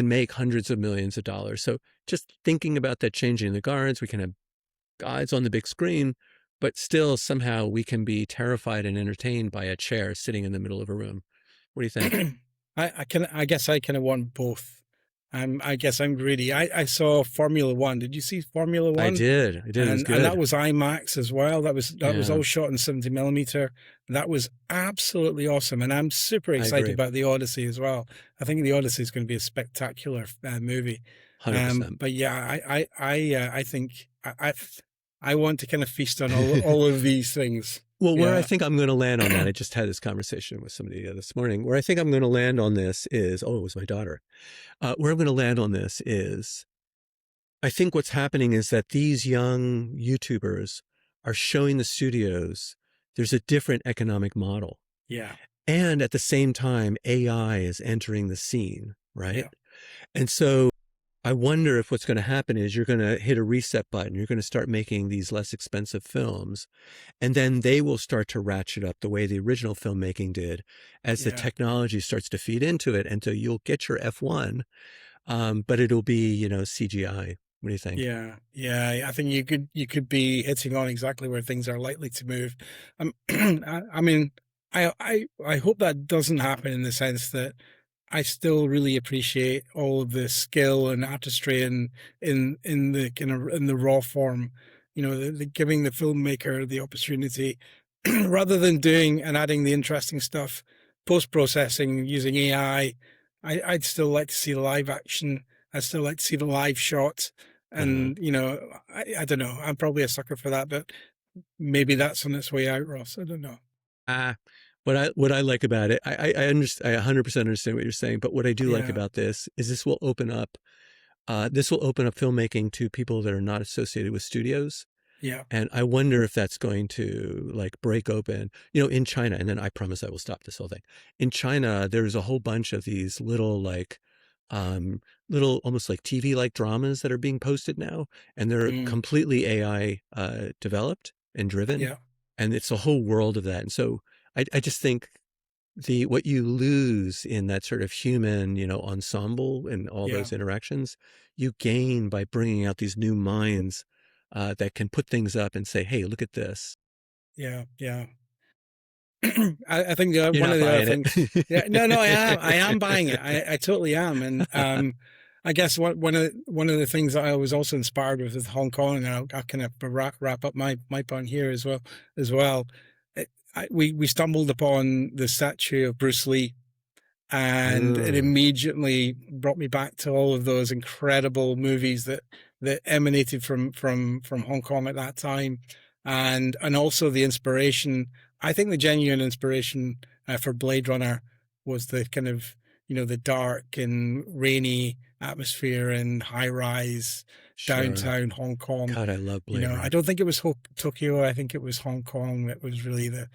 make hundreds of millions of dollars. So just thinking about that, changing the guards, we can have guys on the big screen, but still somehow we can be terrified and entertained by a chair sitting in the middle of a room. What do you think? I guess I kind of want both. I guess I'm greedy. I saw Formula One. Did you see Formula I One? did. I did. It was And that good. was IMAX as well. That was Yeah, all shot in 70 millimeter. That was absolutely awesome. And I'm super I excited agree. about the Odyssey as well. I think the Odyssey is going to be a spectacular movie. 100%. But yeah, I think I want to kind of feast on all of these things. Well, where I Yeah, think I'm going to land on that, I just had this conversation with somebody this morning. Where I think I'm going to land on this is, oh, it was my daughter. Where I'm going to land on this is, I think what's happening is that these young YouTubers are showing the studios there's a different economic model. yeah, And at the same time, AI is entering the scene, right? yeah, And so I wonder if what's going to happen is you're going to hit a reset button. You're going to start making these less expensive films, and then they will start to ratchet up the way the original filmmaking did as the yeah. technology starts to feed into it. And so you'll get your F1, but it'll be, CGI. What do you think? Yeah, yeah. I think you could be hitting on exactly where things are likely to move. I mean, I hope that doesn't happen in the sense that I still really appreciate all of the skill and artistry in the kind of in the raw form. The giving the filmmaker the opportunity rather than doing and adding the interesting stuff post processing using AI. I'd still like to see live action. I'd still like to see the live shot. Uh-huh. And I don't know. I'm probably a sucker for that, but maybe that's on its way out, Ross. I don't know. Ah, what I like about it, I understand, I 100% understand what you're saying, but what I do like Yeah, about this is this will open up filmmaking to people that are not associated with studios. yeah, And I wonder if that's going to like break open, in China. And then I promise I will stop this whole thing. In China, there's a whole bunch of these um, little almost like TV like dramas that are being posted now, and they're mm, completely AI developed and driven, yeah, and it's a whole world of that. And so I just think the what you lose in that sort of human, ensemble and all yeah, those interactions, you gain by bringing out these new minds that can put things up and say, "Hey, look at this." yeah, yeah. I think You're one not of the other buying it. things. Yeah, no, I am buying it. I totally am, and I guess one of the things that I was also inspired with Hong Kong, and I'll kind of wrap up my point here as well. We stumbled upon the statue of Bruce Lee, and it Mm, immediately brought me back to all of those incredible movies that emanated from Hong Kong at that time. and also the inspiration. I think the genuine inspiration for Blade Runner was the kind of, the dark and rainy atmosphere and high rise Sure. downtown Hong Kong. God, I love Blade I Runner. don't think it was Tokyo. I think it was Hong Kong that was really the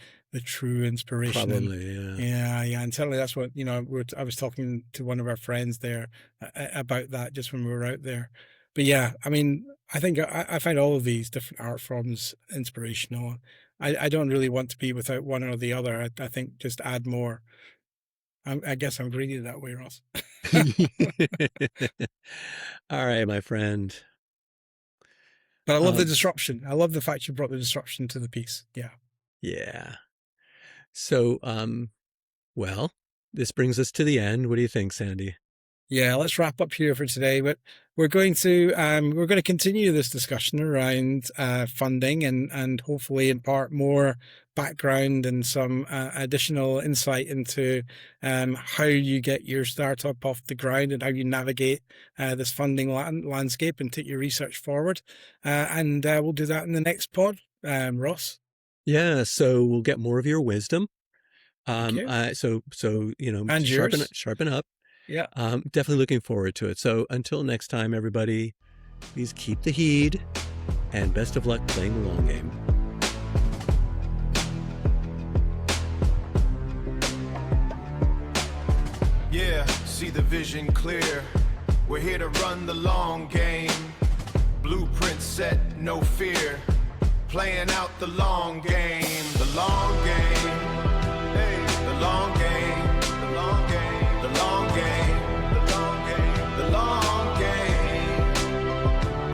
true inspiration. And Probably, yeah. yeah, and certainly that's what I was talking to one of our friends there about that just when we were out there. But yeah, I mean, I think I find all of these different art forms inspirational. I don't really want to be without one or the other. I think just add more. I guess I'm greedy that way, Ross. All right, my friend. But I love the Um, disruption. I love the fact you brought the disruption to the piece. Yeah. yeah. So, well, this brings us to the end. What do you think, Sandy? Yeah, let's wrap up here for today. But we're going to continue this discussion around funding and hopefully impart more background and some additional insight into how you get your startup off the ground and how you navigate this funding landscape and take your research forward. And we'll do that in the next pod, Ross. Yeah, so we'll get more of your wisdom. Thank you. So And yours. sharpen up. Yeah. Definitely looking forward to it. So until next time, everybody, please keep the heed and best of luck playing the long game. Yeah, see the vision clear. We're here to run the long game. Blueprint set, no fear. Playing out the long game. The long game. Hey, the long